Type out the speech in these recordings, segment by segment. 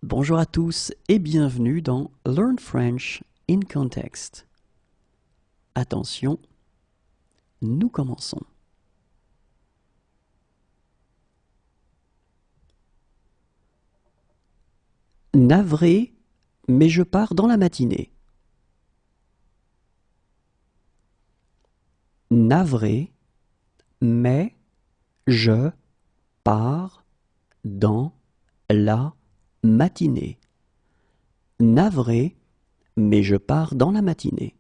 Bonjour à tous et bienvenue dans Learn French in Context. Attention, nous commençons. Navré, mais je pars dans la matinée. Navré, mais je pars dans la matinée. Navré, mais je pars dans la matinée.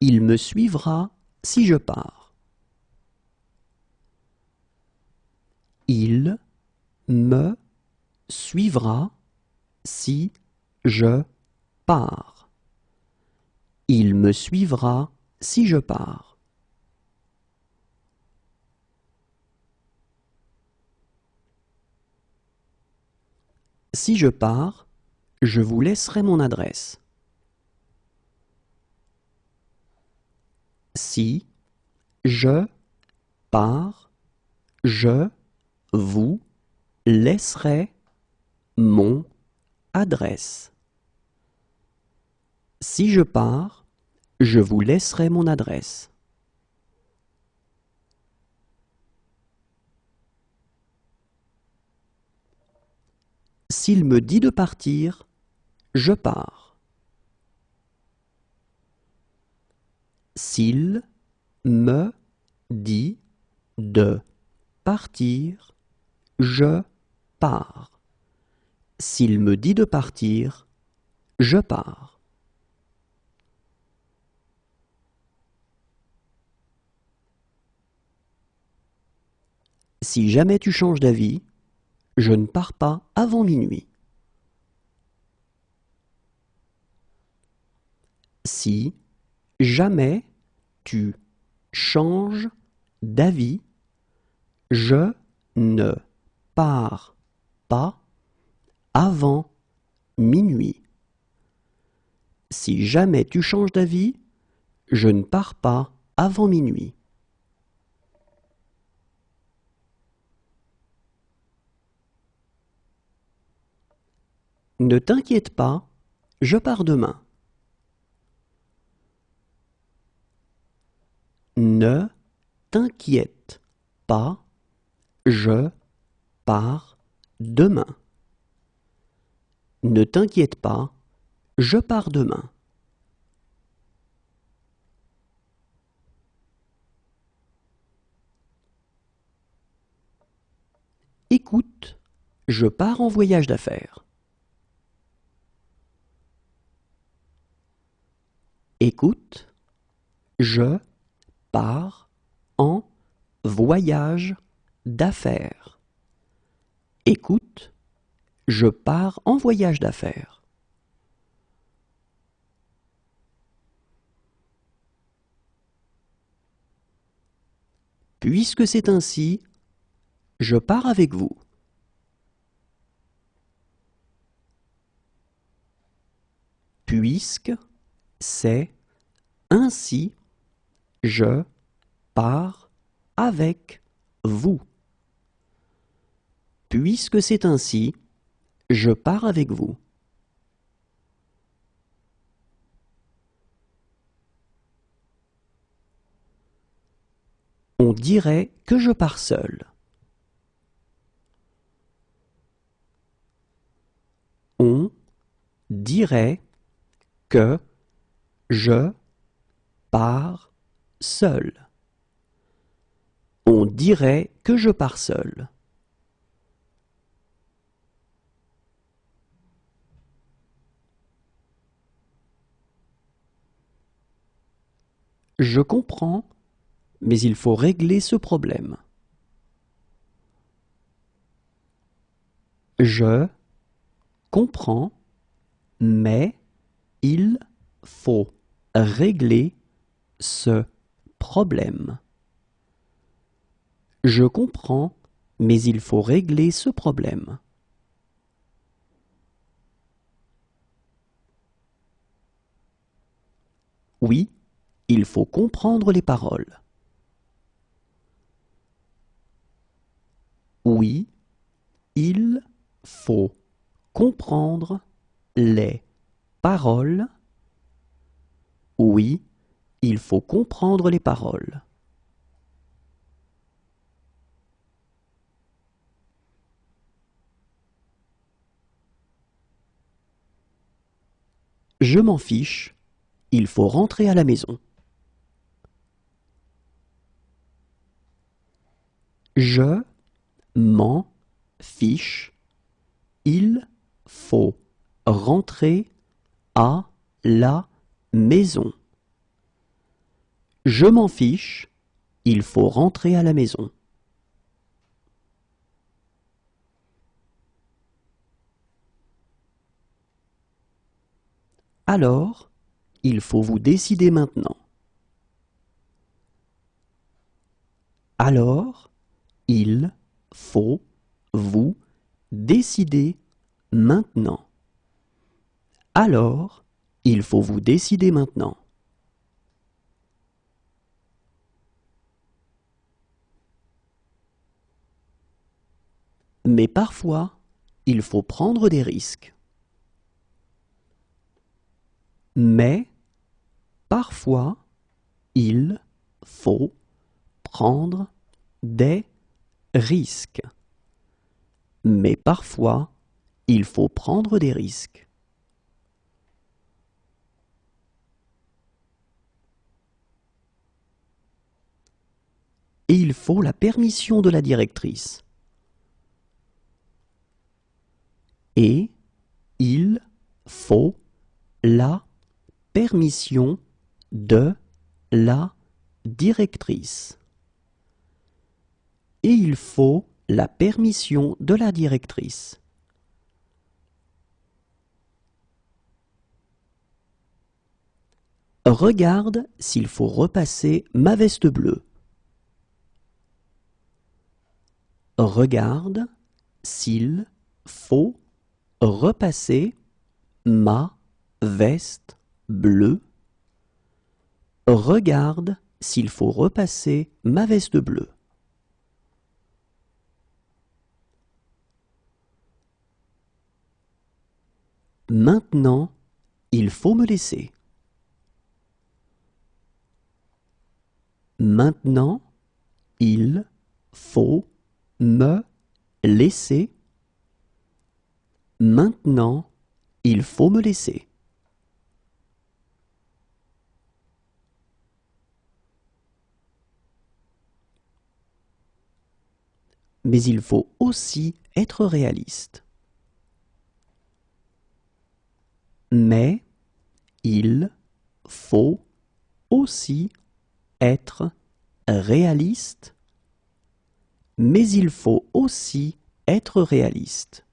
Il me suivra si je pars. Il me suivra si je pars. Il me suivra si je pars. Si je pars, je vous laisserai mon adresse. Si je pars, je vous laisserai mon adresse. Si je pars, je vous laisserai mon adresse. S'il me dit de partir, je pars. S'il me dit de partir, je pars. S'il me dit de partir, je pars. Si jamais tu changes d'avis, je ne pars pas avant minuit. Si jamais tu changes d'avis, je ne pars pas avant minuit. Si jamais tu changes d'avis, je ne pars pas avant minuit. Ne t'inquiète pas, je pars demain. Ne t'inquiète pas, je pars demain. Ne t'inquiète pas, je pars demain. Écoute, je pars en voyage d'affaires. Écoute, je pars en voyage d'affaires. Écoute, je pars en voyage d'affaires. Puisque c'est ainsi, je pars avec vous. Puisque c'est ainsi, je pars avec vous. Puisque c'est ainsi, je pars avec vous. On dirait que je pars seul. On dirait que je pars seul. On dirait que je pars seul. Je comprends, mais il faut régler ce problème. Je comprends, mais il faut régler ce problème. Je comprends, mais il faut régler ce problème. Oui, il faut comprendre les paroles. Oui, il faut comprendre les paroles. Oui, il faut comprendre les paroles. Je m'en fiche, il faut rentrer à la maison. Je m'en fiche, il faut rentrer à la maison. Je m'en fiche, il faut rentrer à la maison. Alors, il faut vous décider maintenant. Alors, il faut vous décider maintenant. Alors, il faut vous décider maintenant. Mais parfois, il faut prendre des risques. Mais parfois, il faut prendre des risques. Mais parfois, il faut prendre des risques. Et il faut la permission de la directrice. Et il faut la permission de la directrice. Et il faut la permission de la directrice. Regarde s'il faut repasser ma veste bleue. Regarde s'il faut repasser ma veste bleue. Regarde s'il faut repasser ma veste bleue. Maintenant, il faut me laisser. Maintenant, il faut me laisser. Maintenant, il faut me laisser. Mais il faut aussi être réaliste. Mais il faut aussi être réaliste. Mais il faut aussi être réaliste.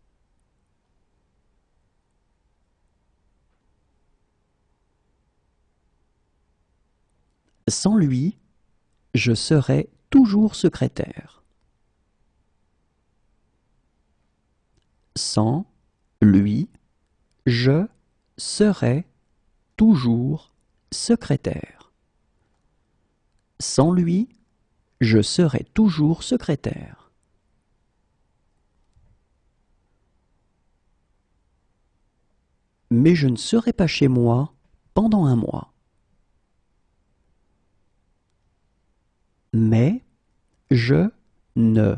Sans lui, je serai toujours secrétaire. Sans lui, je serai toujours secrétaire. Sans lui, je serai toujours secrétaire. Mais je ne serai pas chez moi pendant un mois. Mais je ne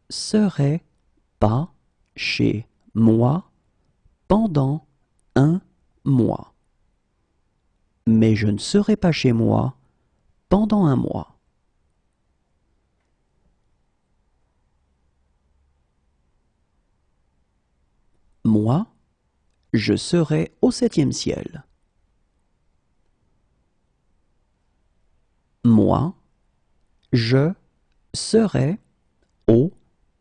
serai pas chez moi pendant un mois. Mais je ne serai pas chez moi pendant un mois. Moi, je serai au 7e ciel. Moi, je serai au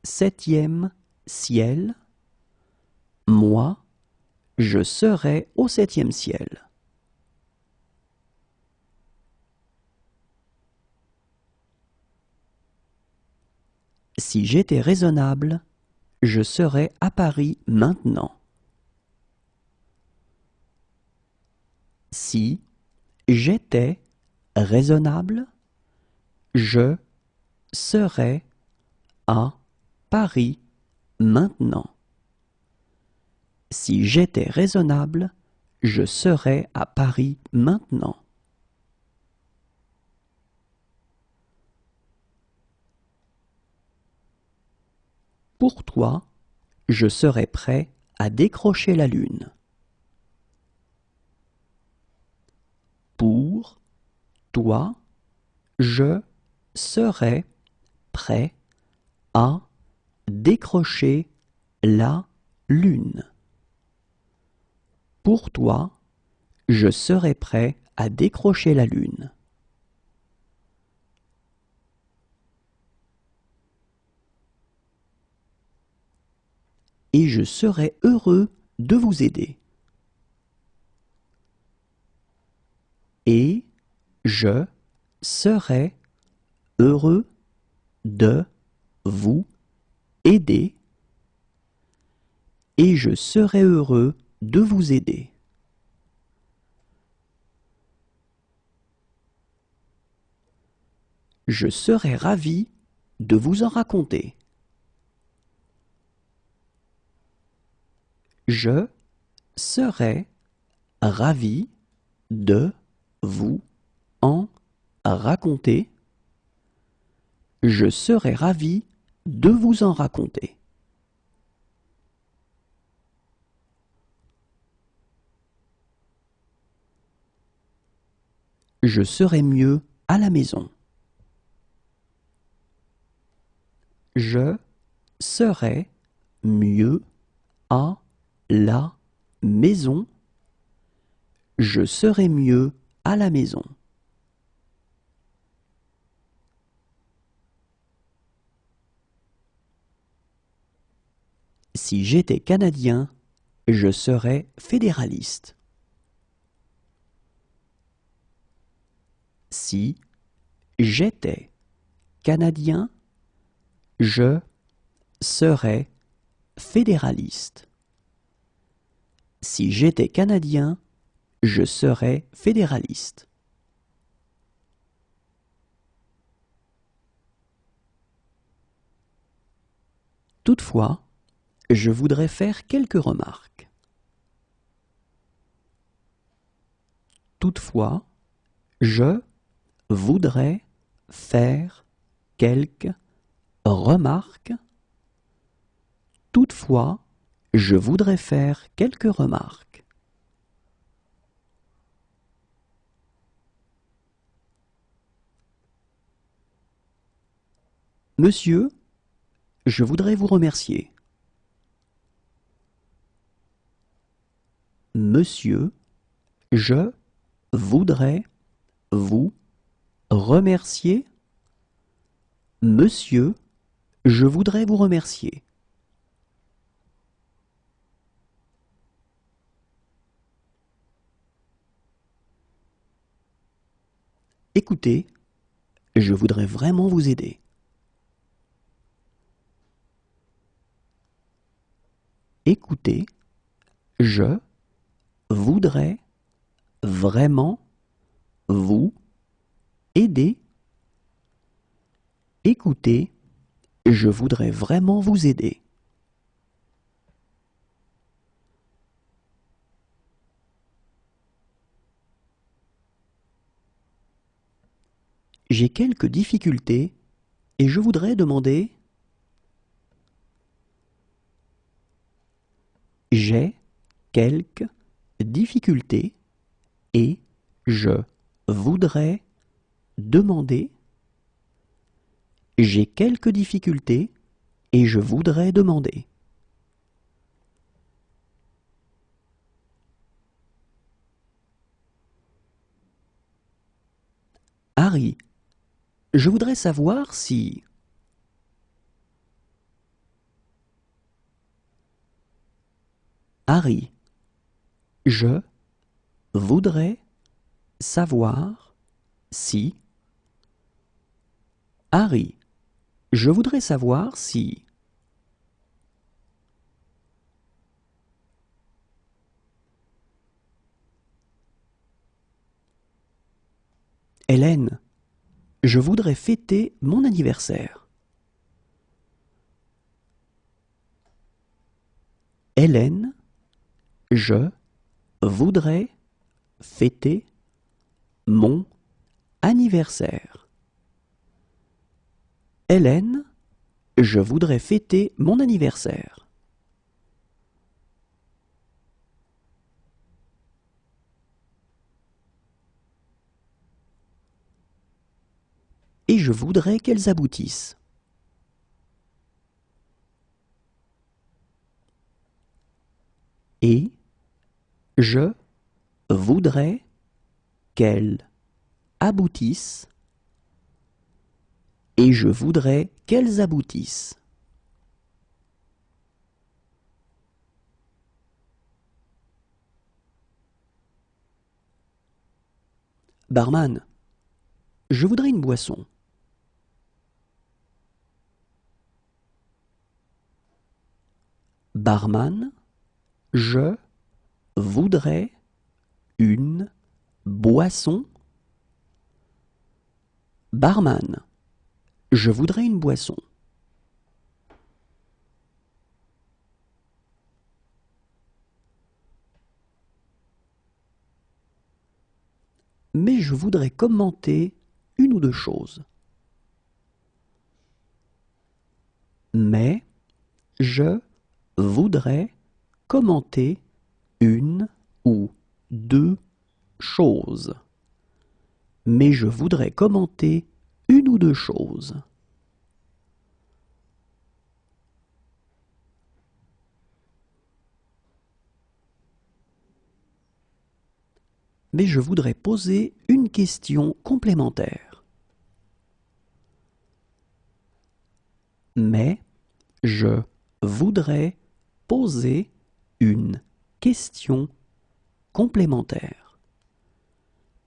7e ciel. Moi, je serai au 7e ciel. Si j'étais raisonnable, je serais à Paris maintenant. Si j'étais raisonnable, je serais à Paris maintenant. Si j'étais raisonnable, je serais à Paris maintenant. Pour toi, je serais prêt à décrocher la lune. Pour toi, je serais prêt à décrocher la lune. Pour toi, je serais prêt à décrocher la lune. Et je serais heureux de vous aider. Et je serais heureux de vous aider. Et je serais heureux de vous aider. Je serais ravi de vous en raconter. Je serais ravi de vous en raconter. Je serais ravi de vous en raconter. Je serais mieux à la maison. Je serais mieux à la maison. Je serais mieux à la maison. Si j'étais Canadien, je serais fédéraliste. Si j'étais Canadien, je serais fédéraliste. Si j'étais Canadien, je serais fédéraliste. Toutefois, je voudrais faire quelques remarques. Toutefois, je voudrais faire quelques remarques. Toutefois, je voudrais faire quelques remarques. Monsieur, je voudrais vous remercier. Monsieur, je voudrais vous remercier. Monsieur, je voudrais vous remercier. Écoutez, je voudrais vraiment vous aider. Écoutez, je voudrais vraiment vous aider. Écoutez, je voudrais vraiment vous aider. J'ai quelques difficultés et je voudrais demander. J'ai quelques difficultés et je voudrais demander. J'ai quelques difficultés et je voudrais demander. Harry, je voudrais savoir si. Harry, je voudrais savoir si. Harry, je voudrais savoir si. Hélène, je voudrais fêter mon anniversaire. Hélène, je voudrais fêter mon anniversaire. Hélène, je voudrais fêter mon anniversaire. Et je voudrais qu'elles aboutissent. Et je voudrais qu'elles aboutissent. Et je voudrais qu'elles aboutissent. Barman, je voudrais une boisson. Barman, je voudrais une boisson. Barman, je voudrais une boisson. Mais je voudrais commenter une ou deux choses. Mais je voudrais commenter une ou deux choses. Mais je voudrais commenter une ou deux choses. Mais je voudrais poser une question complémentaire. Mais je voudrais poser une question complémentaire.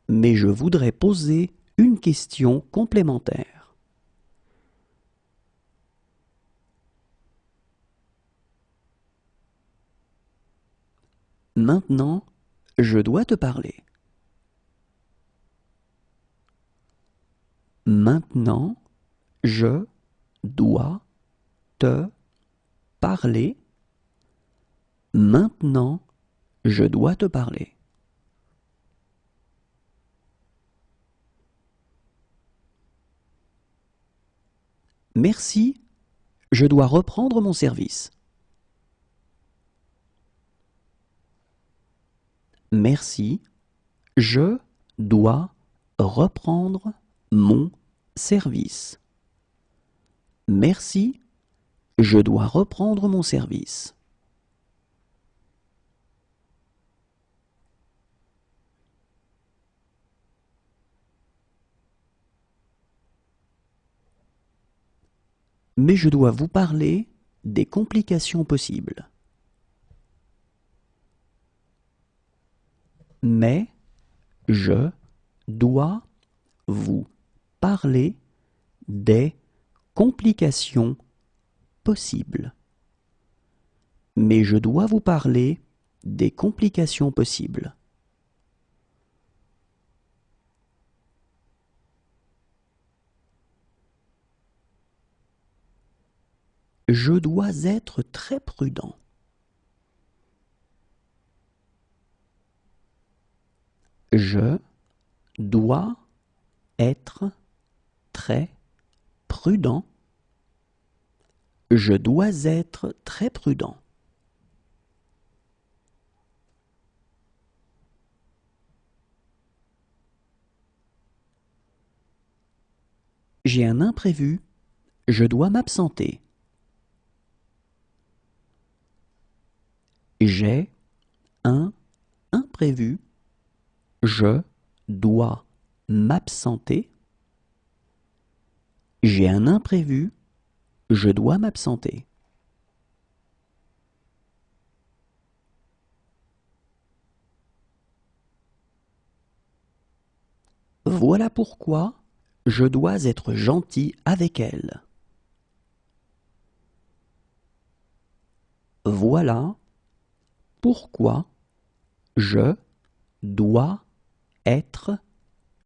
Mais je voudrais poser une question complémentaire. Maintenant, je dois te parler. Maintenant, je dois te parler. Maintenant, je dois te parler. Merci, je dois reprendre mon service. Merci, je dois reprendre mon service. Merci, je dois reprendre mon service. Mais je dois vous parler des complications possibles. Mais je dois vous parler des complications possibles. Mais je dois vous parler des complications possibles. Je dois être très prudent. Je dois être très prudent. Je dois être très prudent. J'ai un imprévu. Je dois m'absenter. J'ai un imprévu. Je dois m'absenter. J'ai un imprévu. Je dois m'absenter. Voilà pourquoi je dois être gentil avec elle. Voilà pourquoi je dois être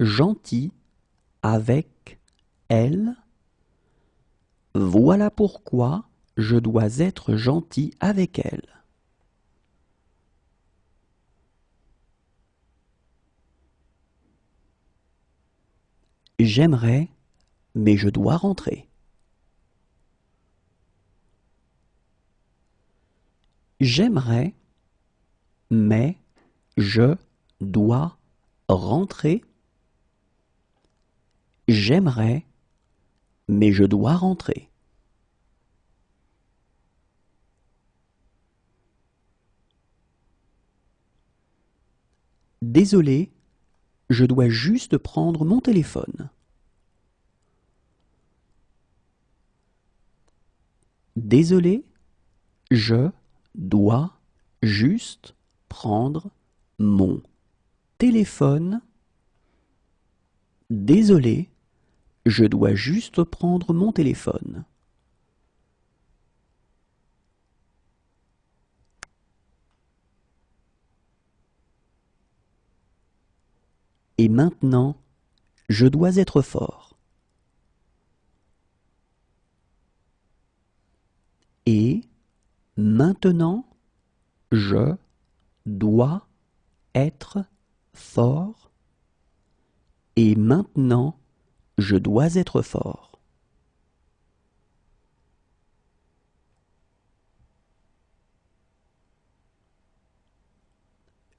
gentil avec elle. Voilà pourquoi je dois être gentil avec elle. J'aimerais, mais je dois rentrer. J'aimerais, mais je dois rentrer. J'aimerais, mais je dois rentrer. Désolé, je dois juste prendre mon téléphone. Désolé, je dois juste prendre mon téléphone. Désolé, je dois juste prendre mon téléphone. Et maintenant, je dois être fort. Et maintenant, je dois être fort. Et maintenant, je dois être fort.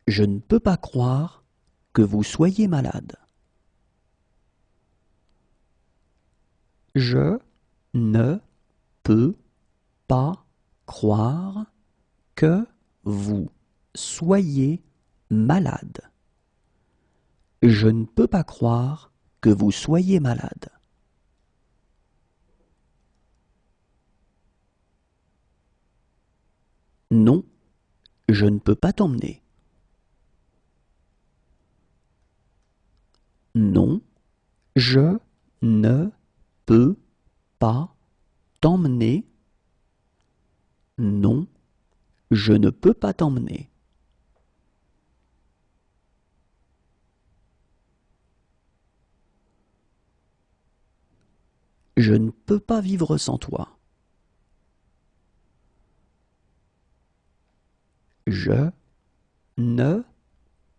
Je ne peux pas croire que vous soyez malade. Je ne peux pas croire que vous soyez malade. Je ne peux pas croire que vous soyez malade. Non, je ne peux pas t'emmener. Non, je ne peux pas t'emmener. Non, je ne peux pas t'emmener. Je ne peux pas vivre sans toi. Je ne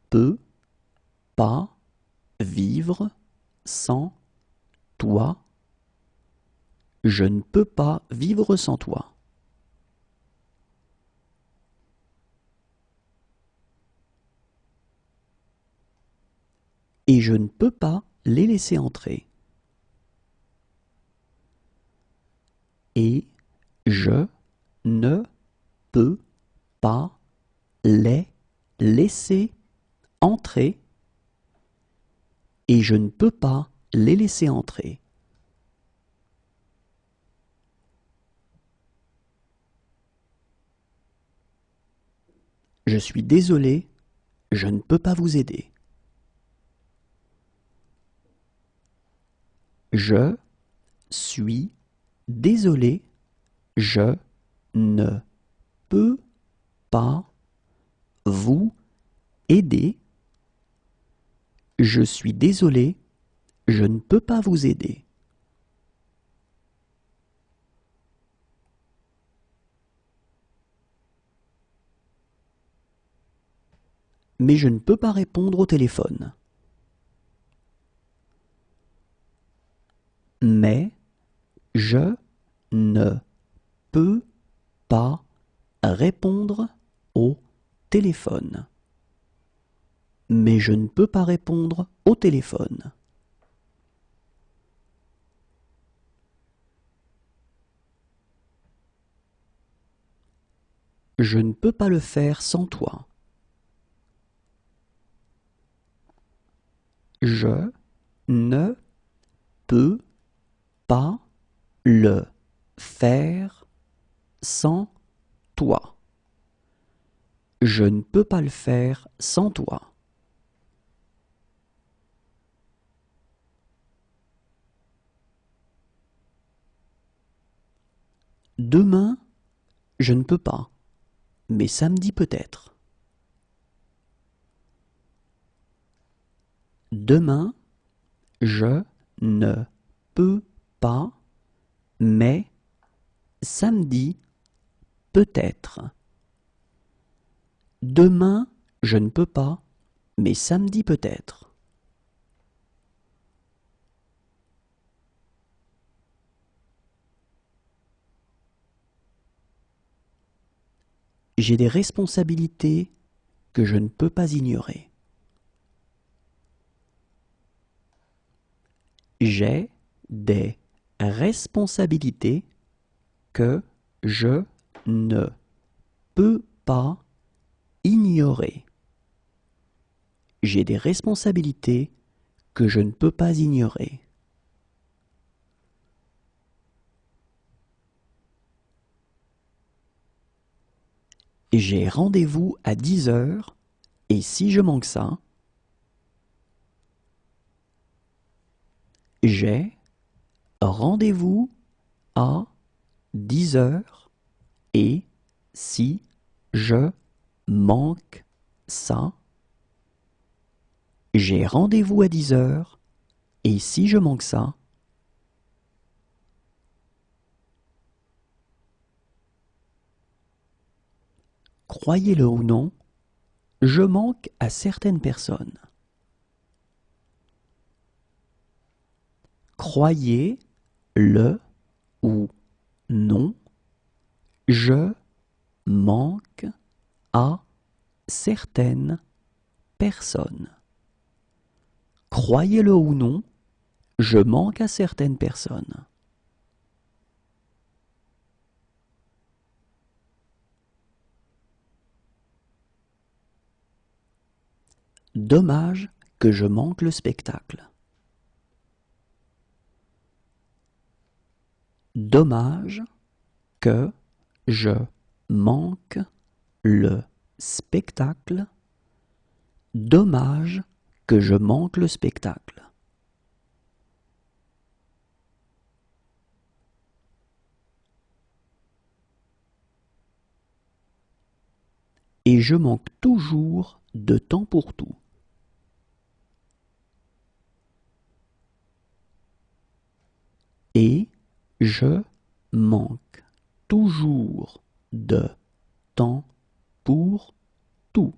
peux pas vivre sans toi. Je ne peux pas vivre sans toi. Et je ne peux pas les laisser entrer. Et je ne peux pas les laisser entrer. Et je ne peux pas les laisser entrer. Je suis désolé, je ne peux pas vous aider. Je suis désolé, je ne peux pas vous aider. Je suis désolé, je ne peux pas vous aider. Mais je ne peux pas répondre au téléphone. Mais je ne peux pas répondre au téléphone. Mais je ne peux pas répondre au téléphone. Je ne peux pas le faire sans toi. Je ne peux pas le faire sans toi. Je ne peux pas le faire sans toi. Demain, je ne peux pas, mais samedi peut-être. Demain, je ne peux pas, mais samedi peut-être. Demain, je ne peux pas, mais samedi peut-être. J'ai des responsabilités que je ne peux pas ignorer. J'ai des responsabilités que je ne peux pas ignorer. J'ai des responsabilités que je ne peux pas ignorer. J'ai rendez-vous à 10 heures et si je manque ça, j'ai rendez-vous à 10 heures et si je manque ça, j'ai rendez-vous à 10 heures et si je manque ça, croyez-le ou non, je manque à certaines personnes. Croyez-le ou non, je manque à certaines personnes. Croyez-le ou non, je manque à certaines personnes. Dommage que je manque le spectacle. Dommage que je manque le spectacle. Dommage que je manque le spectacle. Et je manque toujours de temps pour tout. Et je manque toujours de temps pour tout.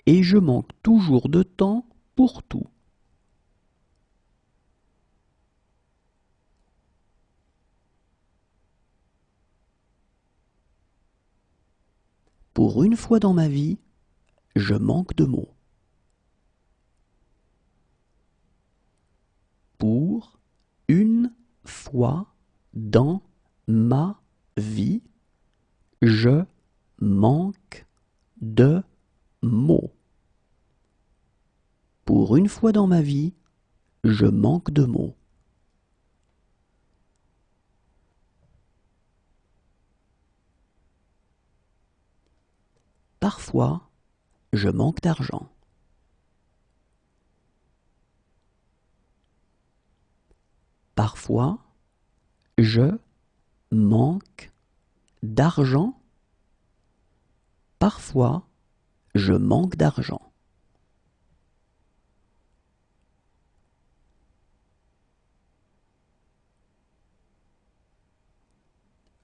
Et je manque toujours de temps pour tout. Pour une fois dans ma vie, je manque de mots. Pour une fois dans ma vie, je manque de mots. Pour une fois dans ma vie, je manque de mots. Parfois, je manque d'argent. Parfois, je manque d'argent. Parfois, je manque d'argent.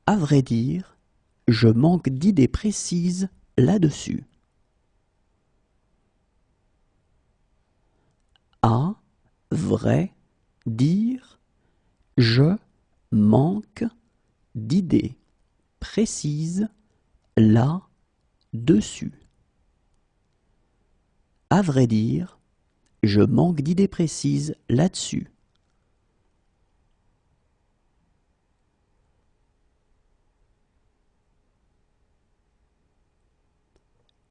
À vrai dire, je manque d'idées précises là-dessus. À vrai dire, je manque d'idées précises là-dessus. À vrai dire, je manque d'idées précises là-dessus.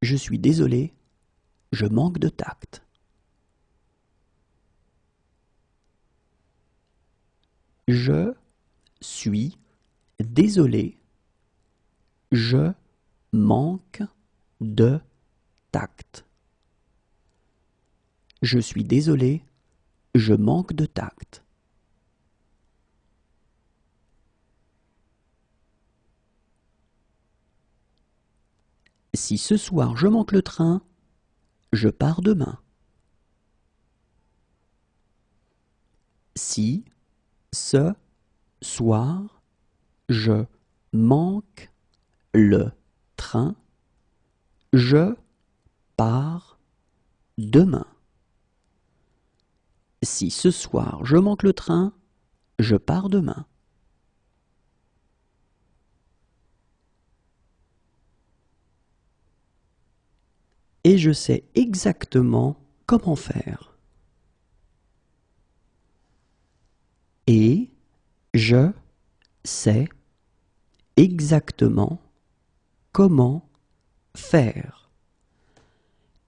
Je suis désolé, je manque de tact. Je suis désolé, je manque de tact. Je suis désolé, je manque de tact. Si ce soir je manque le train, je pars demain. Si ce soir je manque le train, je pars demain. Si ce soir je manque le train, je pars demain. et je sais exactement comment faire. Et je sais exactement comment faire.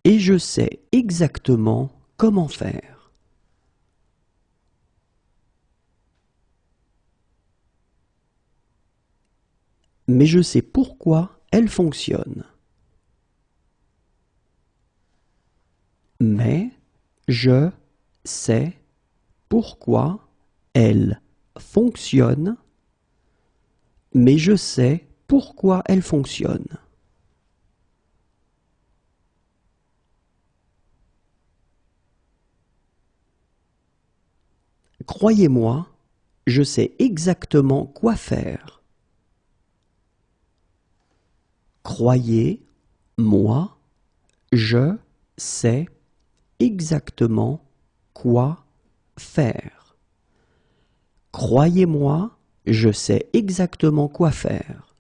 Et je sais exactement comment faire. Mais je sais pourquoi elle fonctionne. Mais je sais pourquoi elle fonctionne. Mais je sais pourquoi elle fonctionne. Croyez-moi, je sais exactement quoi faire. Croyez-moi, je sais exactement quoi faire. Croyez-moi, je sais exactement quoi faire.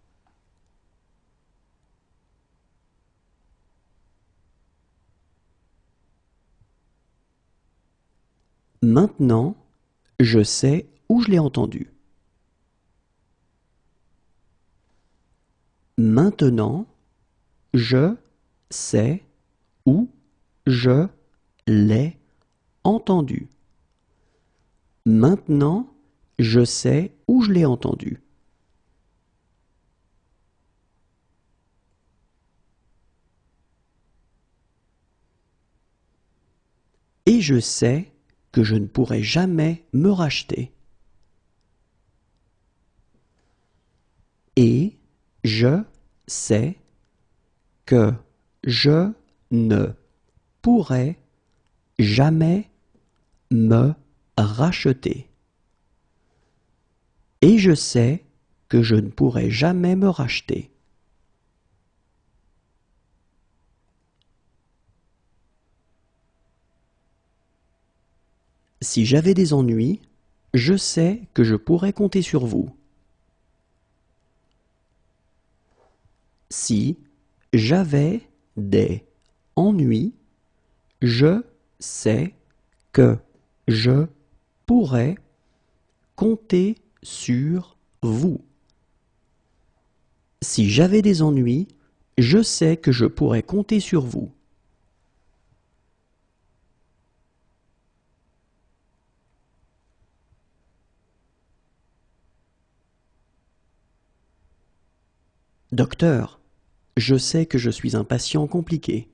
Maintenant, je sais où je l'ai entendu. Maintenant, je sais où je l'ai entendu. Maintenant, je sais où je l'ai entendu. Et je sais que je ne pourrai jamais me racheter. Et je sais que je ne pourrai jamais me racheter. Et je sais que je ne pourrai jamais me racheter. Si j'avais des ennuis, je sais que je pourrais compter sur vous. Si j'avais des ennuis, je sais que je pourrais compter sur vous. Si j'avais des ennuis, je sais que je pourrais compter sur vous. Docteur, je sais que je suis un patient compliqué.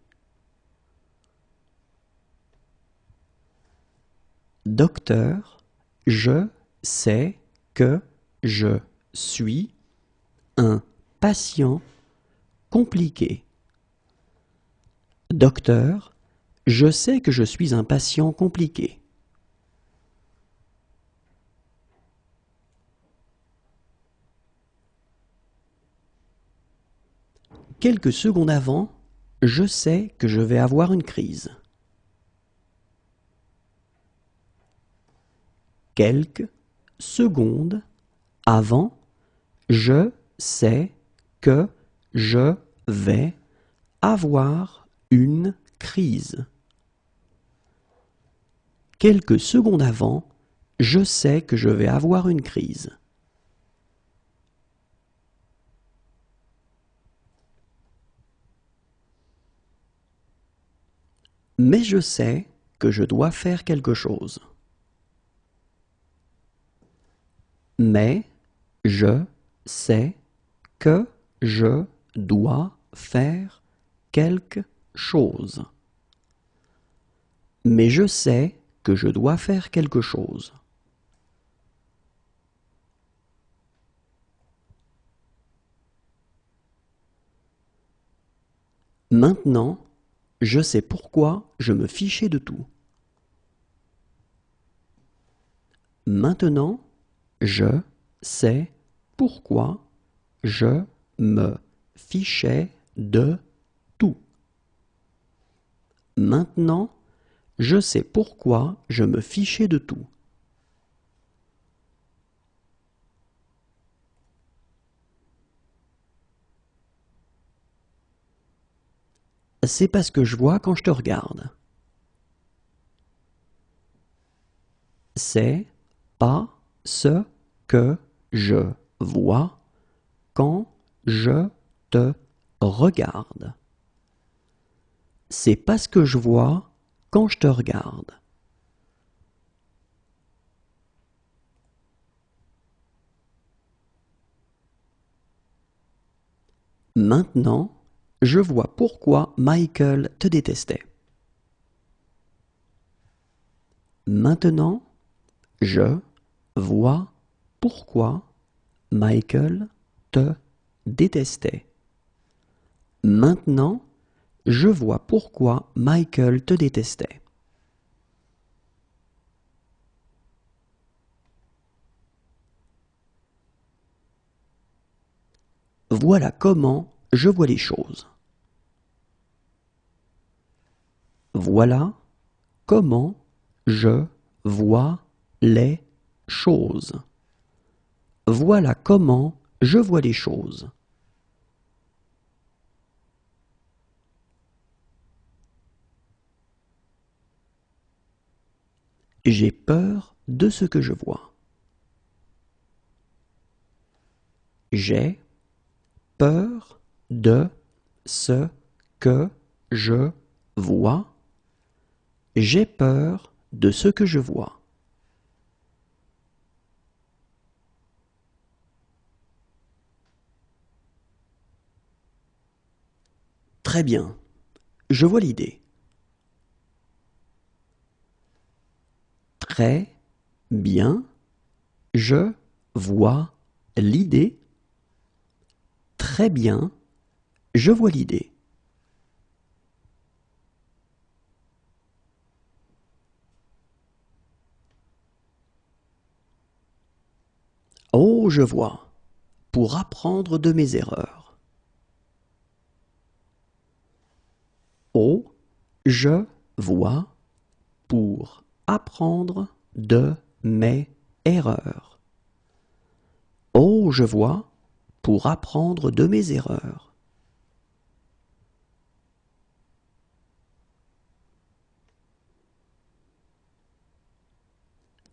Docteur, je sais que je suis un patient compliqué. Docteur, je sais que je suis un patient compliqué. Quelques secondes avant, je sais que je vais avoir une crise. Quelques secondes avant, je sais que je vais avoir une crise. Quelques secondes avant, je sais que je vais avoir une crise. Mais je sais que je dois faire quelque chose. Mais je sais que je dois faire quelque chose. Mais je sais que je dois faire quelque chose. Maintenant, je sais pourquoi je me fichais de tout. Maintenant, je sais pourquoi je me fichais de tout. Maintenant, je sais pourquoi je me fichais de tout. c'est pas ce que je vois quand je te regarde. C'est pas ce que je vois quand je te regarde. C'est pas ce que je vois quand je te regarde. Maintenant, je vois pourquoi Michael te détestait. Maintenant, je vois pourquoi Michael te détestait. Maintenant, je vois pourquoi Michael te détestait. Voilà comment je vois les choses. Voilà comment je vois les choses. Voilà comment je vois les choses. J'ai peur de ce que je vois. J'ai peur de ce que je vois. J'ai peur de ce que je vois. Très bien, je vois l'idée. Très bien, je vois l'idée. Très bien, je vois l'idée. Oh, je vois. Pour apprendre de mes erreurs. Oh, je vois. Pour apprendre de mes erreurs. Oh, je vois. Pour apprendre de mes erreurs.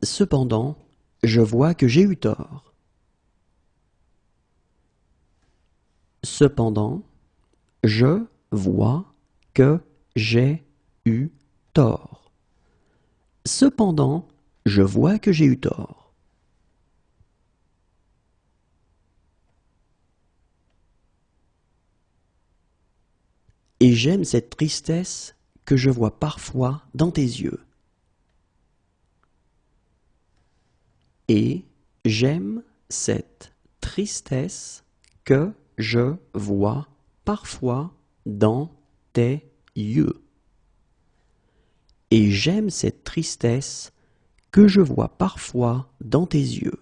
Cependant, je vois que j'ai eu tort. Cependant, je vois que j'ai eu tort. Cependant, je vois que j'ai eu tort. Et j'aime cette tristesse que je vois parfois dans tes yeux. Et j'aime cette tristesse que je vois parfois dans tes yeux. Et j'aime cette tristesse que je vois parfois dans tes yeux.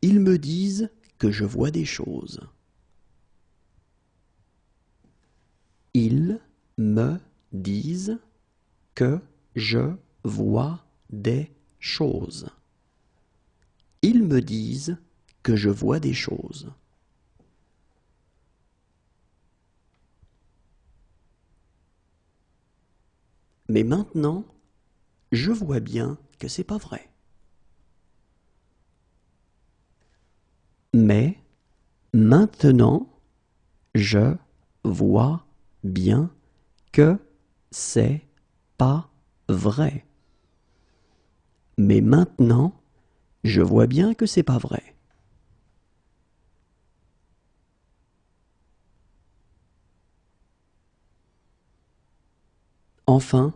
Ils me disent que je vois des choses. Ils me disent que je vois des choses. Ils me disent que je vois des choses. Mais maintenant, je vois bien que c'est pas vrai. Mais maintenant, je vois bien que c'est pas vrai. Mais maintenant, je vois bien que c'est pas vrai. Enfin,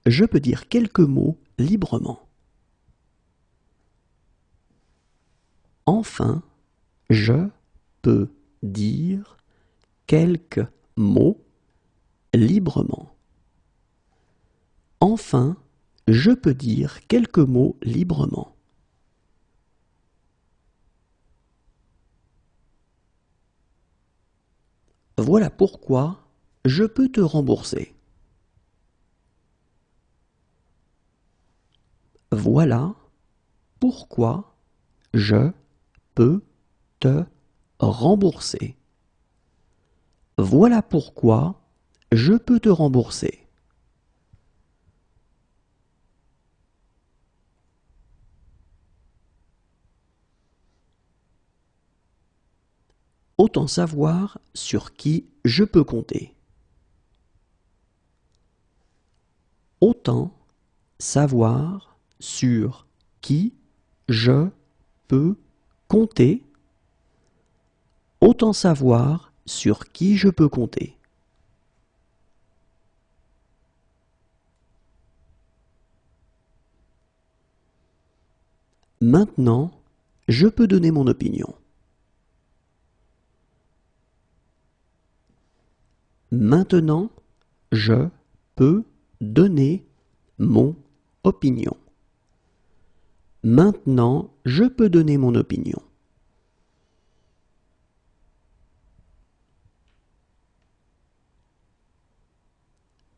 je peux dire quelques mots librement. Enfin, je peux dire quelques mots librement. Enfin, je peux dire quelques mots librement. Voilà pourquoi je peux te rembourser. Voilà pourquoi je peux te rembourser. Voilà pourquoi je peux te rembourser. Autant savoir sur qui je peux compter. Autant savoir sur qui je peux compter. Autant savoir sur qui je peux compter. Maintenant, je peux donner mon opinion. Maintenant, je peux donner mon opinion. Maintenant, je peux donner mon opinion.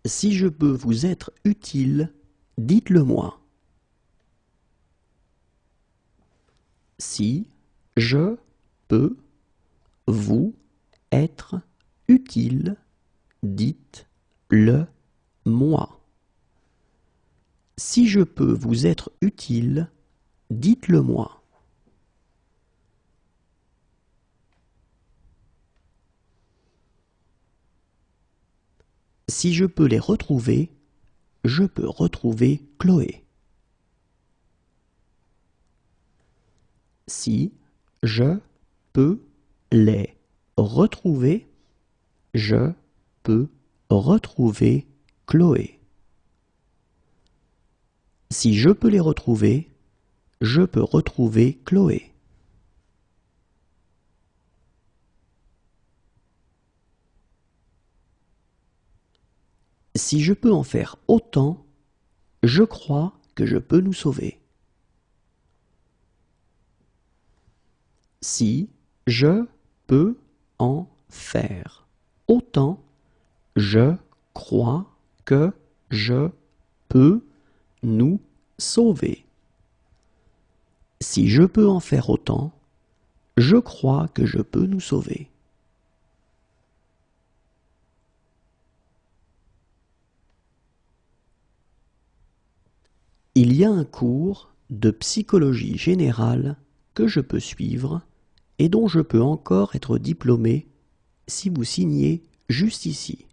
Si je peux vous être utile, dites-le moi. Si je peux vous être utile, dites-le moi. Si je peux vous être utile, dites-le moi. Si je peux les retrouver, je peux retrouver Chloé. Si je peux les retrouver, je peux retrouver Chloé. Si je peux les retrouver, je peux retrouver Chloé. Si je peux en faire autant, je crois que je peux nous sauver. Si je peux en faire autant, je crois que je peux nous sauver. Si je peux en faire autant, je crois que je peux nous sauver. Il y a un cours de psychologie générale que je peux suivre et dont je peux encore être diplômé si vous signez juste ici.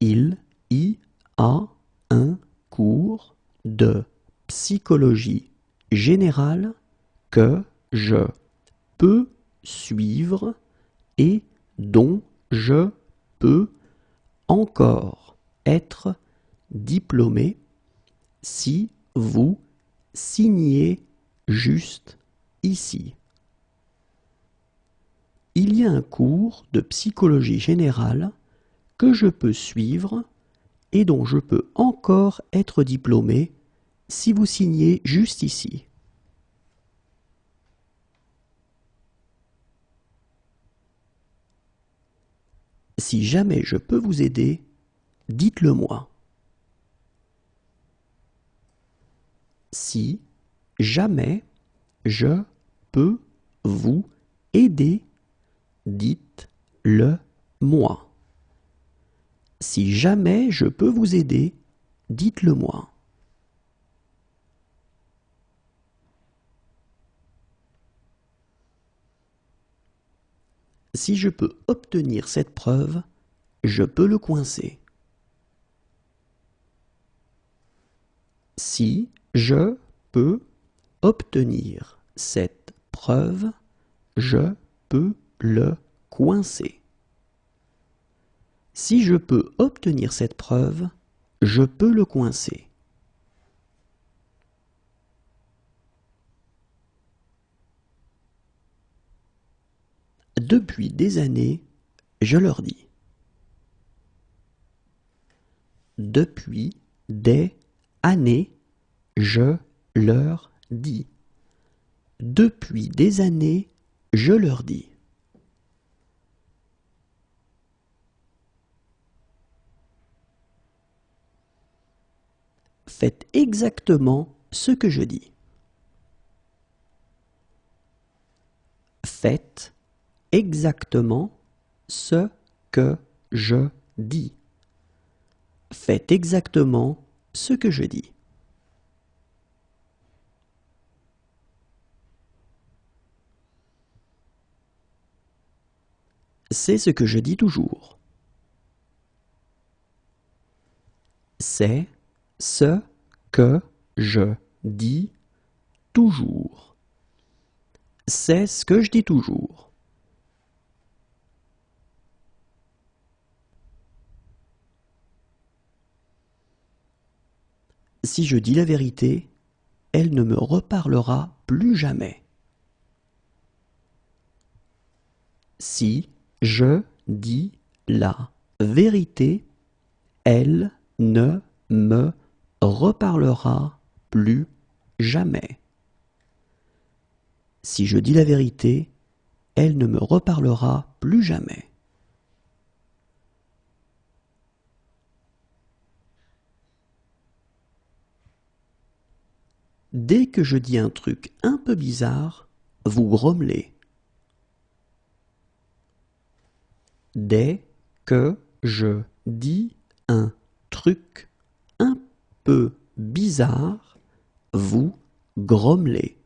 Il y a un cours de psychologie générale que je peux suivre et dont je peux encore être diplômé si vous signez juste ici. Il y a un cours de psychologie générale que je peux suivre et dont je peux encore être diplômé si vous signez juste ici. Si jamais je peux vous aider, dites-le moi. Si jamais je peux vous aider, dites-le moi. Si jamais je peux vous aider, dites-le moi. Si je peux obtenir cette preuve, je peux le coincer. Si je peux obtenir cette preuve, je peux le coincer. Si je peux obtenir cette preuve, je peux le coincer. Depuis des années, je leur dis. Depuis des années, je leur dis. Depuis des années, je leur dis. Faites exactement ce que je dis. Faites exactement ce que je dis. Faites exactement ce que je dis. C'est ce que je dis toujours. C'est ce que je dis toujours. C'est ce que je dis toujours. Si je dis la vérité, elle ne me reparlera plus jamais. Si je dis la vérité, elle ne me reparlera plus jamais. Si je dis la vérité, elle ne me reparlera plus jamais. Dès que je dis un truc un peu bizarre, vous grommelez. Dès que je dis un truc un peu bizarre, vous grommelez.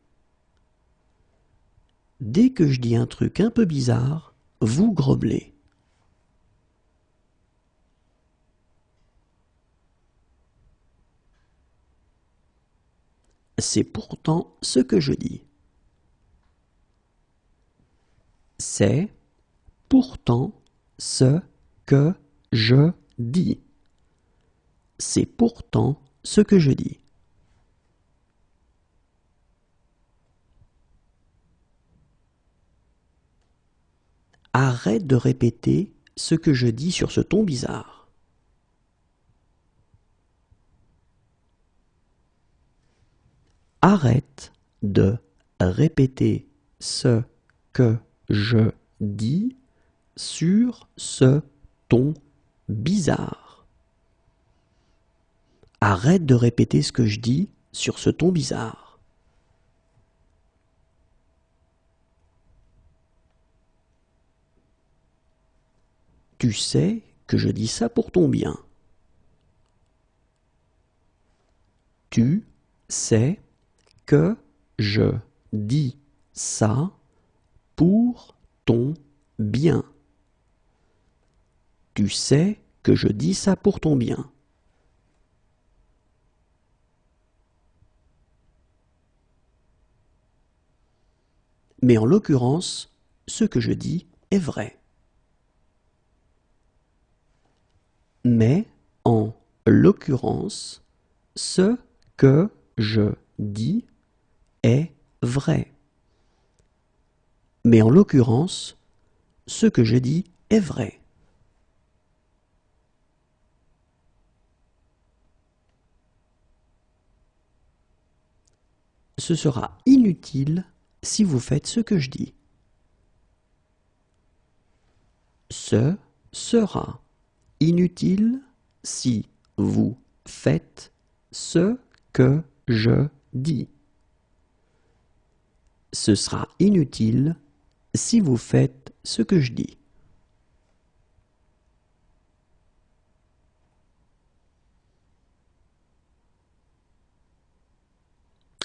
Dès que je dis un truc un peu bizarre, vous grommelez. C'est pourtant ce que je dis. C'est pourtant ce que je dis. C'est pourtant ce que je dis. Arrête de répéter ce que je dis sur ce ton bizarre. Arrête de répéter ce que je dis sur ce ton bizarre. Arrête de répéter ce que je dis sur ce ton bizarre. Tu sais que je dis ça pour ton bien. Tu sais que je dis ça pour ton bien. Tu sais que je dis ça pour ton bien. Mais en l'occurrence, ce que je dis est vrai. Mais en l'occurrence, ce que je dis est vrai. Mais en l'occurrence, ce que je dis est vrai. Ce sera inutile si vous faites ce que je dis. Ce sera inutile si vous faites ce que je dis. Ce sera inutile si vous faites ce que je dis.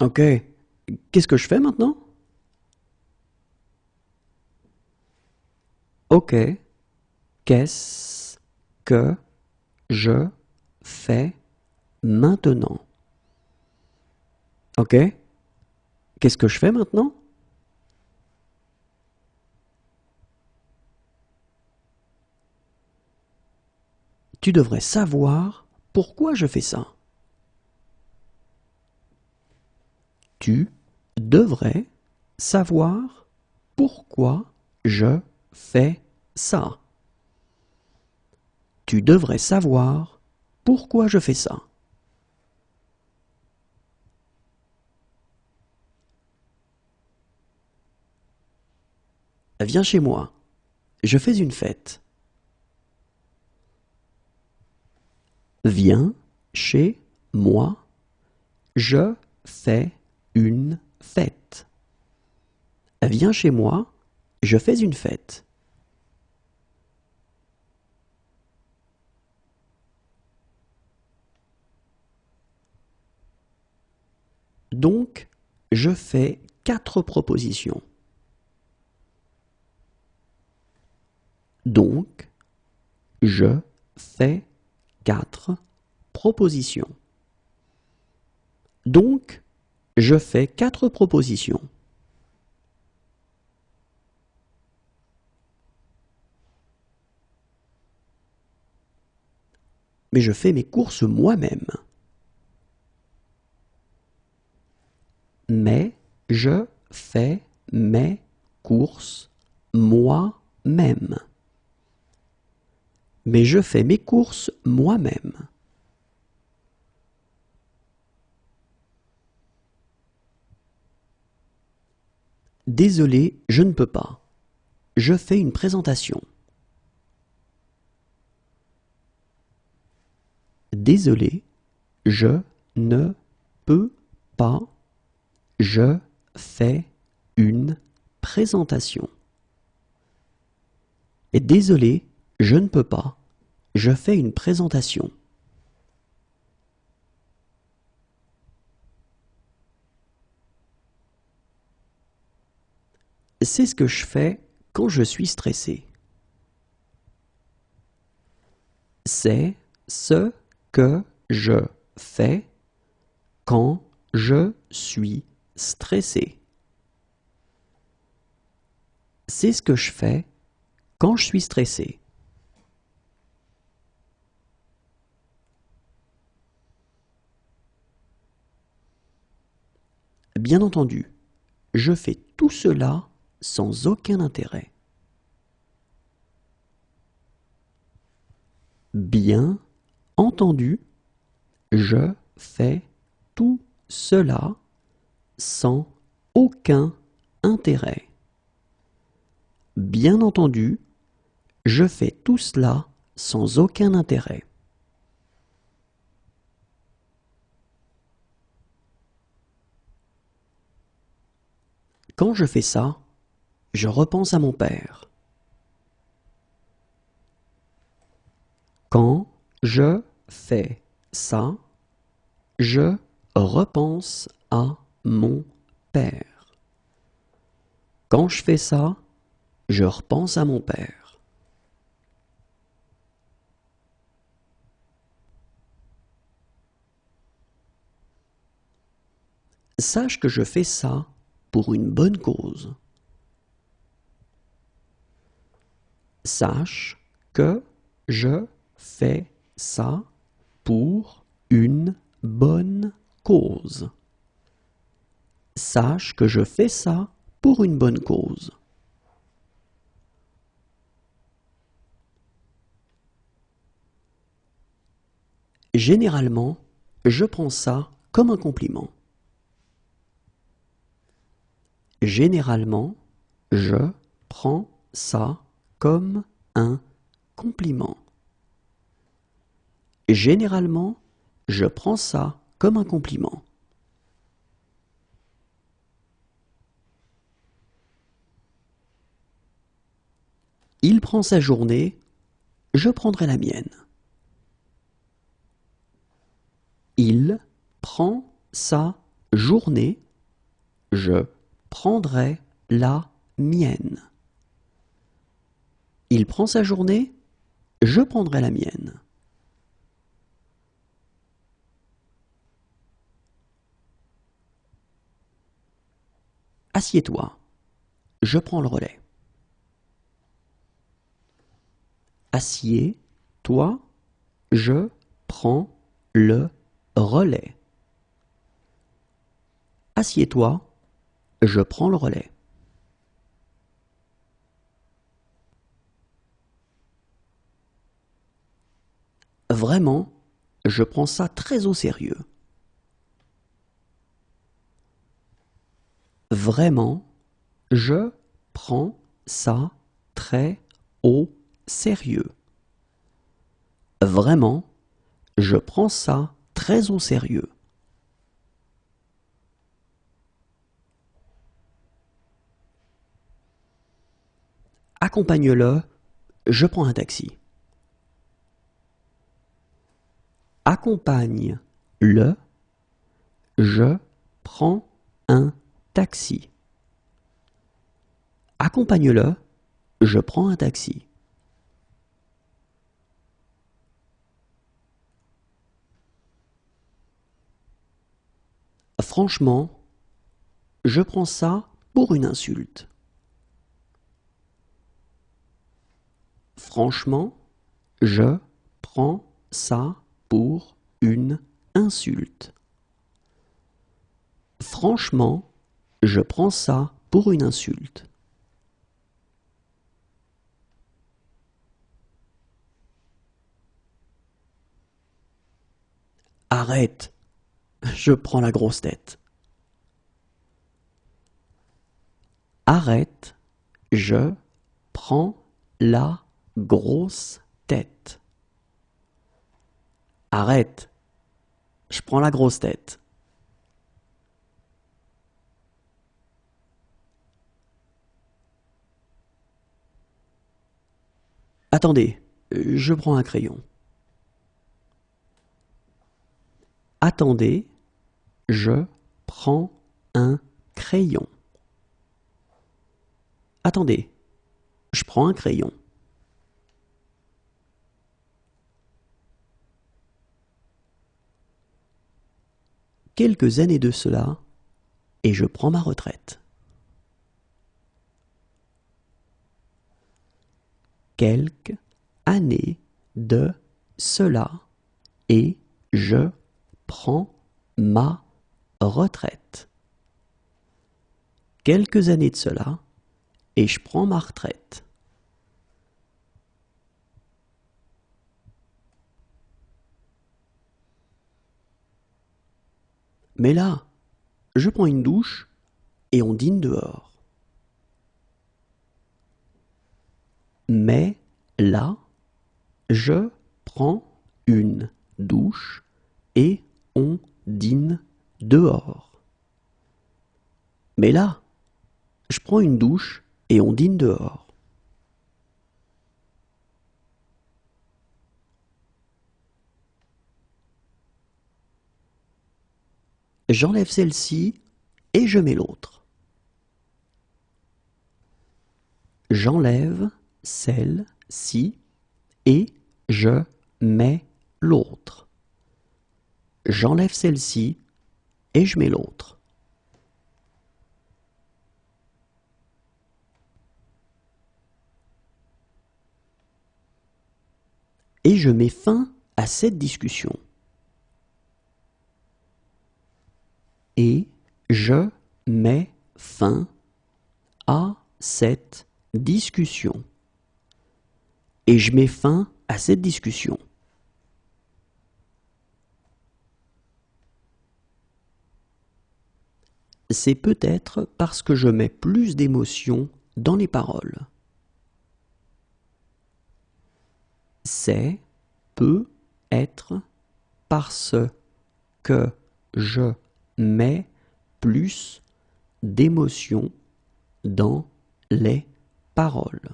Ok, qu'est-ce que je fais maintenant? Ok, qu'est-ce que je fais maintenant? Ok, qu'est-ce que je fais maintenant? Tu devrais savoir pourquoi je fais ça. Tu devrais savoir pourquoi je fais ça. Tu devrais savoir pourquoi je fais ça. Viens chez moi. Je fais une fête. Viens chez moi. Je fais une fête. Viens chez moi, je fais une fête. Donc, je fais 4 propositions. Donc, je fais 4 propositions. Donc, je fais 4 propositions. Mais je fais mes courses moi-même. Mais je fais mes courses moi-même. Mais je fais mes courses moi-même. Désolé, je ne peux pas. Je fais une présentation. Désolé, je ne peux pas. Je fais une présentation. Et désolé, je ne peux pas. Je fais une présentation. C'est ce que je fais quand je suis stressé. C'est ce que je fais quand je suis stressé. C'est ce que je fais quand je suis stressé. Bien entendu, je fais tout cela sans aucun intérêt. Bien entendu, je fais tout cela sans aucun intérêt. Bien entendu, je fais tout cela sans aucun intérêt. Quand je fais ça, je repense à mon père. Quand je fais ça, je repense à mon père. Quand je fais ça, je repense à mon père. Sache que je fais ça pour une bonne cause. Sache que je fais ça pour une bonne cause. Sache que je fais ça pour une bonne cause. Généralement, je prends ça comme un compliment. Généralement, je prends ça comme un compliment. Généralement, je prends ça comme un compliment. Il prend sa journée, je prendrai la mienne. Il prend sa journée, je prendrai la mienne. Il prend sa journée, je prendrai la mienne. Assieds-toi, je prends le relais. Assieds-toi, je prends le relais. Assieds-toi, je prends le relais. Vraiment, je prends ça très au sérieux. Vraiment, je prends ça très au sérieux. Vraiment, je prends ça très au sérieux. Accompagne-le, je prends un taxi. Accompagne-le, je prends un taxi. Accompagne-le, je prends un taxi. Franchement, je prends ça pour une insulte. Franchement, je prends ça pour une insulte. Franchement, je prends ça pour une insulte. Arrête, je prends la grosse tête. Arrête, je prends la grosse tête. Arrête, je prends la grosse tête. Attendez, je prends un crayon. Attendez, je prends un crayon. Attendez, je prends un crayon. Quelques années de cela, et je prends ma retraite. Quelques années de cela, et je prends ma retraite. Quelques années de cela, et je prends ma retraite. Mais là, je prends une douche et on dîne dehors. Mais là, je prends une douche et on dîne dehors. Mais là, je prends une douche et on dîne dehors. J'enlève celle-ci et je mets l'autre. J'enlève celle-ci et je mets l'autre. J'enlève celle-ci et je mets l'autre. Et je mets fin à cette discussion. Et je mets fin à cette discussion. Et je mets fin à cette discussion. C'est peut-être parce que je mets plus d'émotion dans les paroles. C'est peut-être parce que je mets plus d'émotion dans les paroles.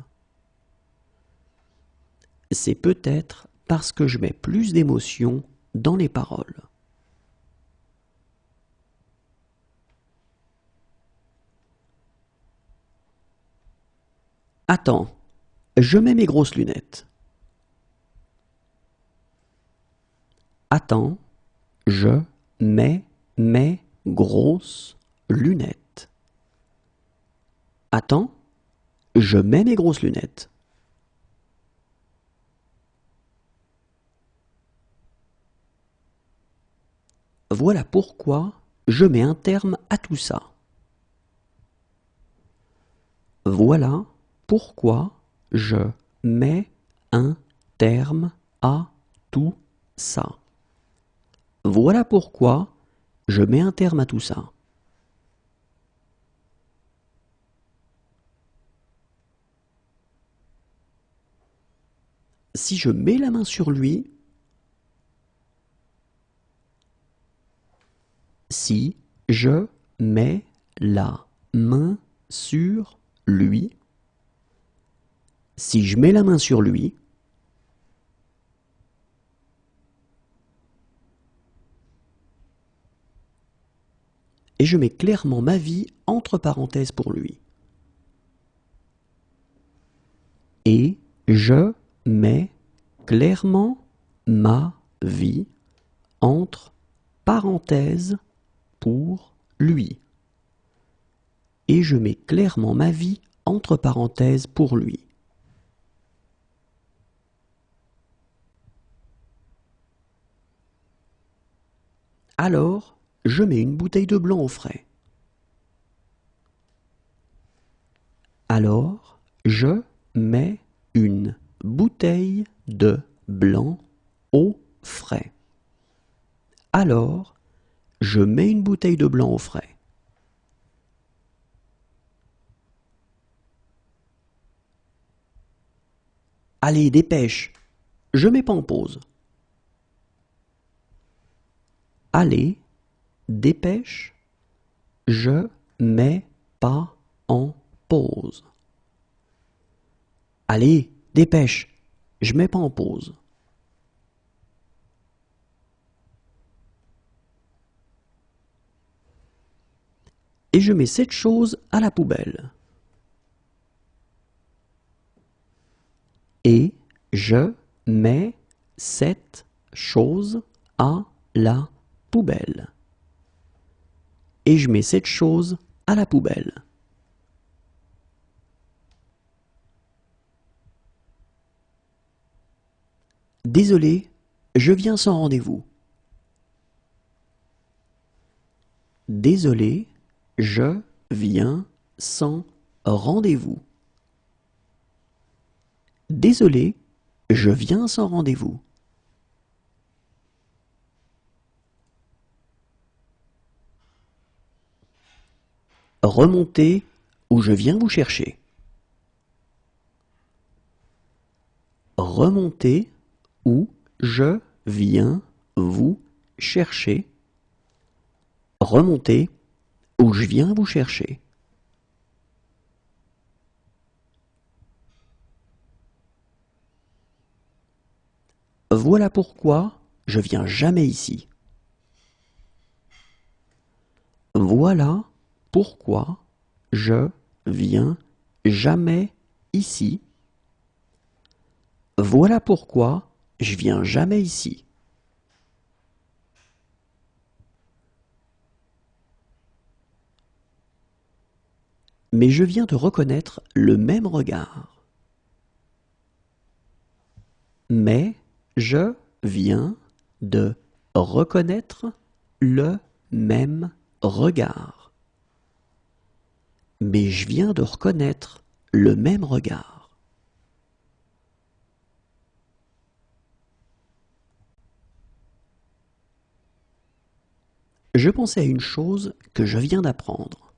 C'est peut-être parce que je mets plus d'émotion dans les paroles. Attends, je mets mes grosses lunettes. Attends, je mets mes grosses lunettes. Attends, je mets mes grosses lunettes. Voilà pourquoi je mets un terme à tout ça. Voilà pourquoi je mets un terme à tout ça. Voilà pourquoi je mets un terme à tout ça. Si je mets la main sur lui, si je mets la main sur lui, Si je mets la main sur lui, et je mets clairement ma vie entre parenthèses pour lui. Et je mets clairement ma vie entre parenthèses pour lui. Et je mets clairement ma vie entre parenthèses pour lui. Alors, je mets une bouteille de blanc au frais. Alors, je mets une bouteille de blanc au frais. Alors, je mets une bouteille de blanc au frais. Allez, dépêche, je mets pas en pause. Allez, dépêche, je mets pas en pause. Allez, dépêche, je mets pas en pause. Et je mets cette chose à la poubelle. Et je mets cette chose à la poubelle. Et je mets cette chose à la poubelle. Désolé, je viens sans rendez-vous. Désolé, je viens sans rendez-vous. Désolé, je viens sans rendez-vous. Remontez ou je viens vous chercher. Remontez ou je viens vous chercher. Remontez ou je viens vous chercher. Voilà pourquoi je viens jamais ici. Voilà pourquoi je viens jamais ici. Voilà pourquoi je viens jamais ici. Mais je viens de reconnaître le même regard. Mais je viens de reconnaître le même regard. Mais je viens de reconnaître le même regard. Je pensais à une chose que je viens d'apprendre.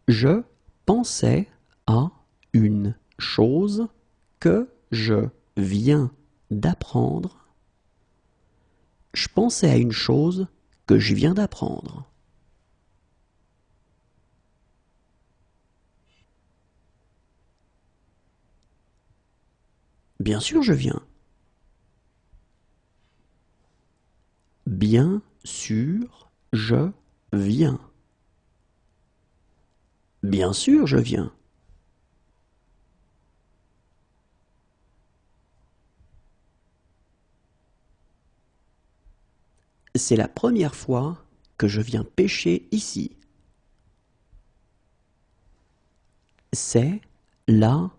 Je pensais à une chose que je viens d'apprendre. Je pensais à une chose que je viens d'apprendre. Bien sûr, je viens. Bien sûr, je viens. Bien sûr, je viens. C'est la première fois que je viens pêcher ici. C'est la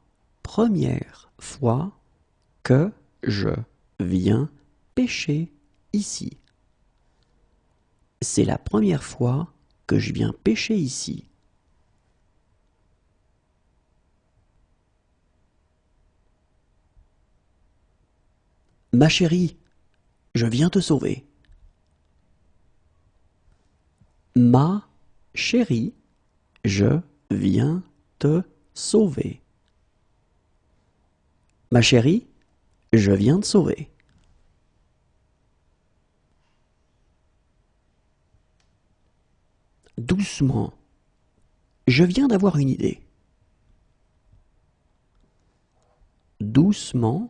première fois que je viens pêcher ici. C'est la première fois que je viens pêcher ici. Ma chérie, je viens te sauver. Ma chérie, je viens te sauver. Ma chérie, je viens te sauver. Doucement. Je viens d'avoir une idée. Doucement,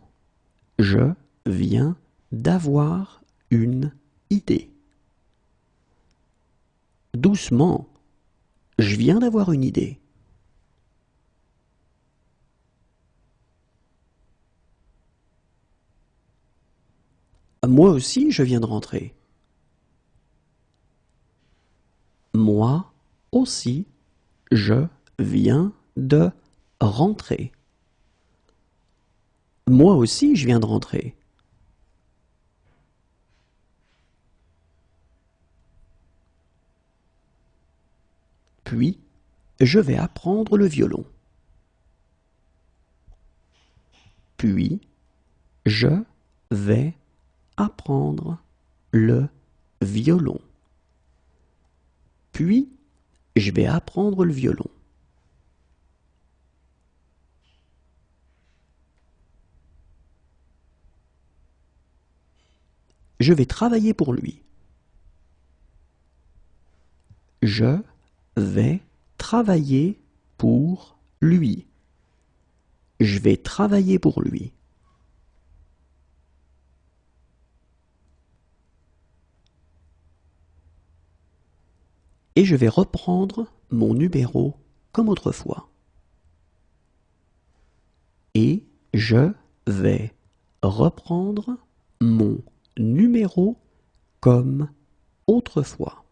je viens d'avoir une idée. Doucement, je viens d'avoir une idée. Moi aussi, je viens de rentrer. Moi aussi, je viens de rentrer. Moi aussi, je viens de rentrer. Puis, je vais apprendre le violon. Puis, je vais apprendre le violon. Puis, je vais apprendre le violon. Je vais travailler pour lui. Je vais travailler pour lui. Je vais travailler pour lui. Et je vais reprendre mon numéro comme autrefois. Et je vais reprendre mon numéro comme autrefois.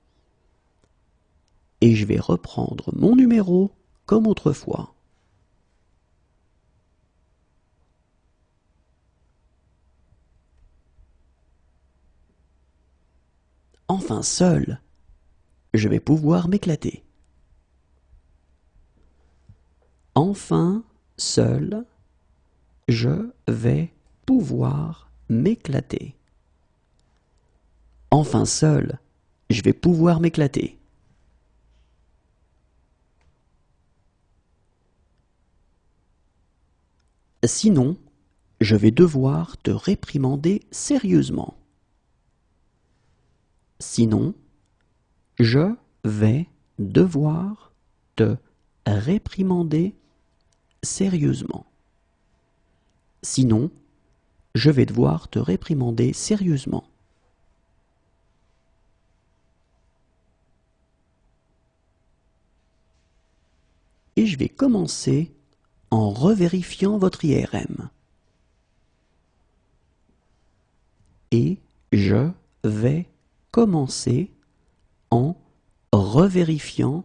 Et je vais reprendre mon numéro comme autrefois. Enfin seul, je vais pouvoir m'éclater. Enfin seul, je vais pouvoir m'éclater. Enfin seul, je vais pouvoir m'éclater. Sinon, je vais devoir te réprimander sérieusement. Sinon, je vais devoir te réprimander sérieusement. Sinon, je vais devoir te réprimander sérieusement. Et je vais commencer en revérifiant votre IRM. Et je vais commencer en revérifiant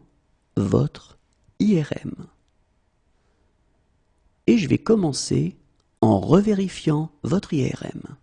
votre IRM. Et je vais commencer en revérifiant votre IRM.